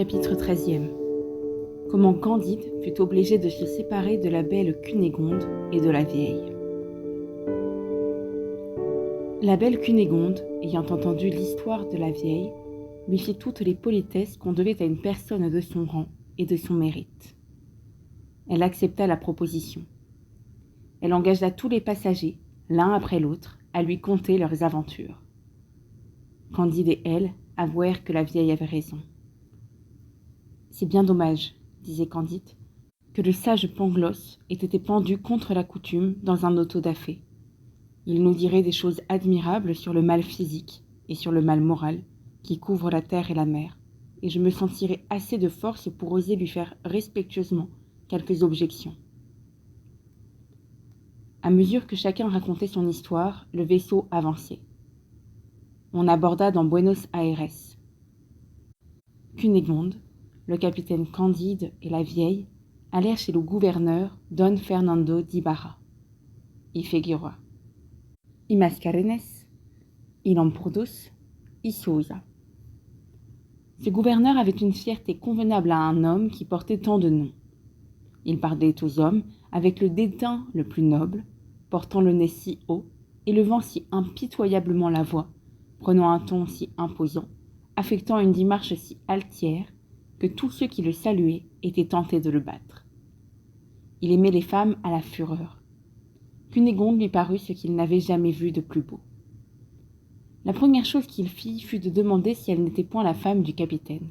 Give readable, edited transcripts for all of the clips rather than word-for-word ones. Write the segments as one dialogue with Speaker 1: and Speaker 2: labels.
Speaker 1: Chapitre 13e. Comment Candide fut obligé de se séparer de la belle Cunégonde et de la vieille. La belle Cunégonde, ayant entendu l'histoire de la vieille, lui fit toutes les politesses qu'on devait à une personne de son rang et de son mérite. Elle accepta la proposition. Elle engagea tous les passagers, l'un après l'autre, à lui conter leurs aventures. Candide et elle avouèrent que la vieille avait raison. « C'est bien dommage, disait Candide, que le sage Pangloss ait été pendu contre la coutume dans un auto-da-fé. Il nous dirait des choses admirables sur le mal physique et sur le mal moral qui couvre la terre et la mer, et je me sentirais assez de force pour oser lui faire respectueusement quelques objections. » À mesure que chacun racontait son histoire, le vaisseau avançait. On aborda dans Buenos Aires. Cunégonde, le capitaine Candide et la vieille allèrent chez le gouverneur Don Fernando d'Ibarra. Y Figueroa, y Mascarenes, y Lamprodos, y Souza. Ce gouverneur avait une fierté convenable à un homme qui portait tant de noms. Il parlait aux hommes avec le dédain le plus noble, portant le nez si haut, élevant si impitoyablement la voix, prenant un ton si imposant, affectant une démarche si altière, que tous ceux qui le saluaient étaient tentés de le battre. Il aimait les femmes à la fureur. Cunégonde lui parut ce qu'il n'avait jamais vu de plus beau. La première chose qu'il fit fut de demander si elle n'était point la femme du capitaine.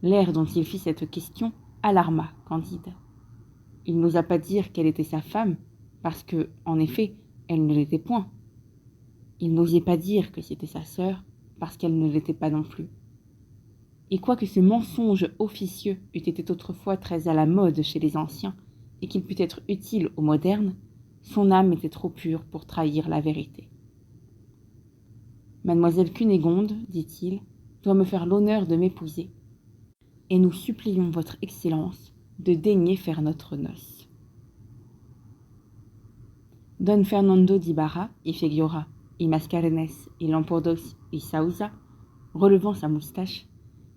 Speaker 1: L'air dont il fit cette question alarma Candide. Il n'osa pas dire qu'elle était sa femme, parce que, en effet, elle ne l'était point. Il n'osait pas dire que c'était sa sœur, parce qu'elle ne l'était pas non plus. Et quoique ce mensonge officieux eût été autrefois très à la mode chez les anciens, et qu'il pût être utile aux modernes, son âme était trop pure pour trahir la vérité. « Mademoiselle Cunégonde, dit-il, doit me faire l'honneur de m'épouser, et nous supplions votre Excellence de daigner faire notre noce. » Don Fernando d'Ibarra, y Figueroa, y Mascarenes, y Lamprodos, y Souza, relevant sa moustache,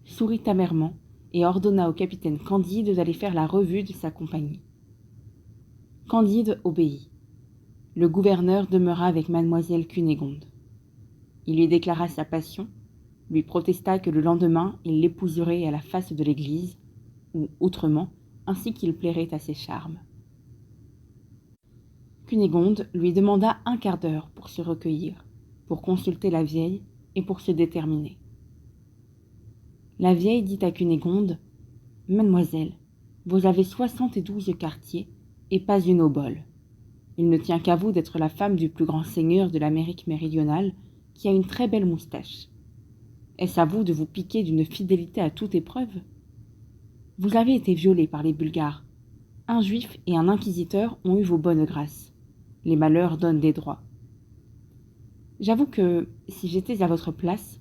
Speaker 1: sourit amèrement et ordonna au capitaine Candide d'aller faire la revue de sa compagnie. Candide obéit. Le gouverneur demeura avec mademoiselle Cunégonde. Il lui déclara sa passion, lui protesta que le lendemain il l'épouserait à la face de l'église, ou autrement, ainsi qu'il plairait à ses charmes. Cunégonde lui demanda un quart d'heure pour se recueillir, pour consulter la vieille et pour se déterminer. La vieille dit à Cunégonde : « Mademoiselle, vous avez 72 quartiers et pas une obole. Il ne tient qu'à vous d'être la femme du plus grand seigneur de l'Amérique méridionale, qui a une très belle moustache. Est-ce à vous de vous piquer d'une fidélité à toute épreuve ? Vous avez été violée par les Bulgares. Un juif et un inquisiteur ont eu vos bonnes grâces. Les malheurs donnent des droits. J'avoue que, si j'étais à votre place,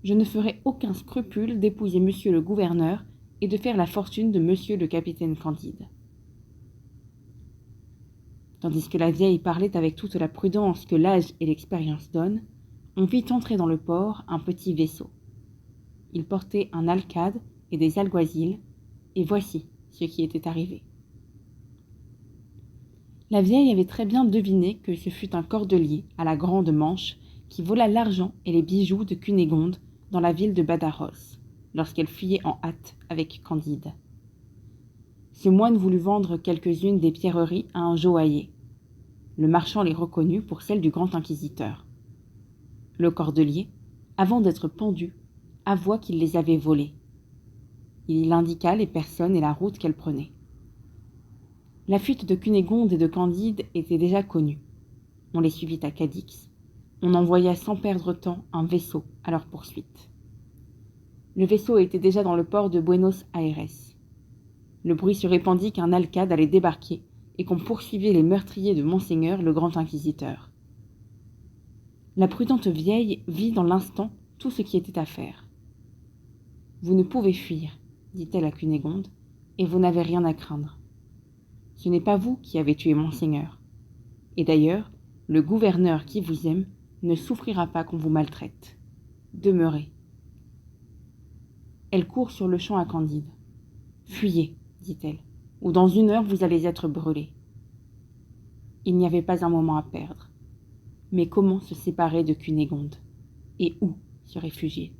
Speaker 1: je ne ferais aucun scrupule d'épouser monsieur le gouverneur et de faire la fortune de monsieur le capitaine Candide. » Tandis que la vieille parlait avec toute la prudence que l'âge et l'expérience donnent, on vit entrer dans le port un petit vaisseau. Il portait un alcade et des alguazils, et voici ce qui était arrivé. La vieille avait très bien deviné que ce fut un cordelier à la grande manche qui vola l'argent et les bijoux de Cunégonde dans la ville de Badajoz, lorsqu'elle fuyait en hâte avec Candide. Ce moine voulut vendre quelques-unes des pierreries à un joaillier. Le marchand les reconnut pour celles du grand inquisiteur. Le cordelier, avant d'être pendu, avoua qu'il les avait volées. Il indiqua les personnes et la route qu'elles prenaient. La fuite de Cunégonde et de Candide était déjà connue. On les suivit à Cadix. On envoya sans perdre temps un vaisseau à leur poursuite. Le vaisseau était déjà dans le port de Buenos Aires. Le bruit se répandit qu'un alcade allait débarquer et qu'on poursuivait les meurtriers de Monseigneur le grand inquisiteur. La prudente vieille vit dans l'instant tout ce qui était à faire. « Vous ne pouvez fuir, dit-elle à Cunégonde, et vous n'avez rien à craindre. Ce n'est pas vous qui avez tué Monseigneur. Et d'ailleurs, le gouverneur qui vous aime ne souffrira pas qu'on vous maltraite. Demeurez. » Elle court sur le champ à Candide. « Fuyez, dit-elle, ou dans 1 heure vous allez être brûlé. » Il n'y avait pas un moment à perdre. Mais comment se séparer de Cunégonde? Et où se réfugier?